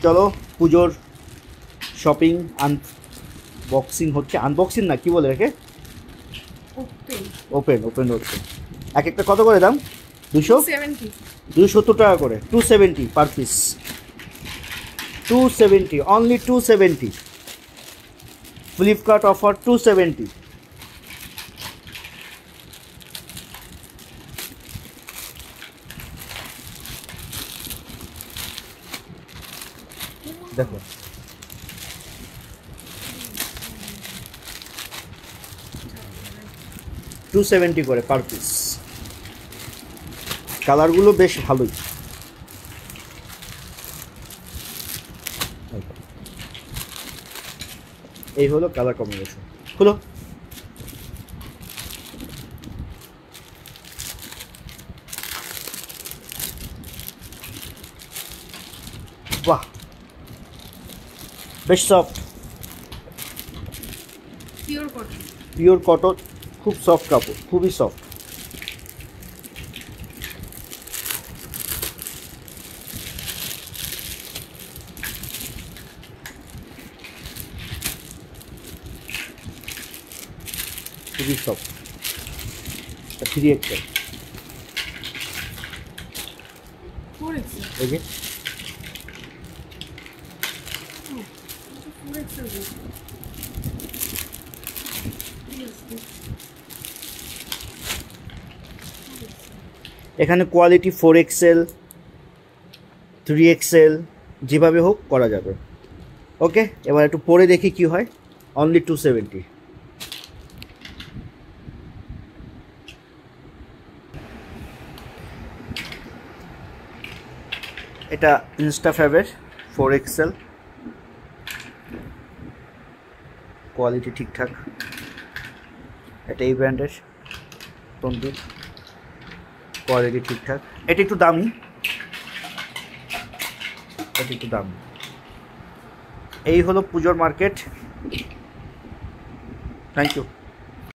চলো পুজোর shopping unboxing হচ্ছে, আনবক্সিং না কি বলে রেখে, ওপেন হচ্ছে। এক একটা কত করে দাম? 270 টাকা করে, 270 per piece, 270 only 270, Flipkart offer 270। দেখো $270 করে পার পিস। কালারগুলো বেশ ভালোই। এই হলো কালার কম্বিনেশন। খুলো। বাহ, বেশ সফট, পিওর কটন, খুব সফট কাপড়, খুবই সফট। খুবই সফট, 3XL। এই যে এখানে কোয়ালিটি 4XL 3XL যেভাবে হোক করা যাবে। ওকে, এবার একটু পরে দেখি কি হয়। অনলি 270। এটা ইনস্টাফ্যাবের 4XL, কোয়ালিটি ঠিকঠাক। এটা এই ব্র্যান্ডের তন্দুর, কোয়ালিটি ঠিকঠাক। এটা একটু দামি, এই হলো পুজোর মার্কেট। Thank you.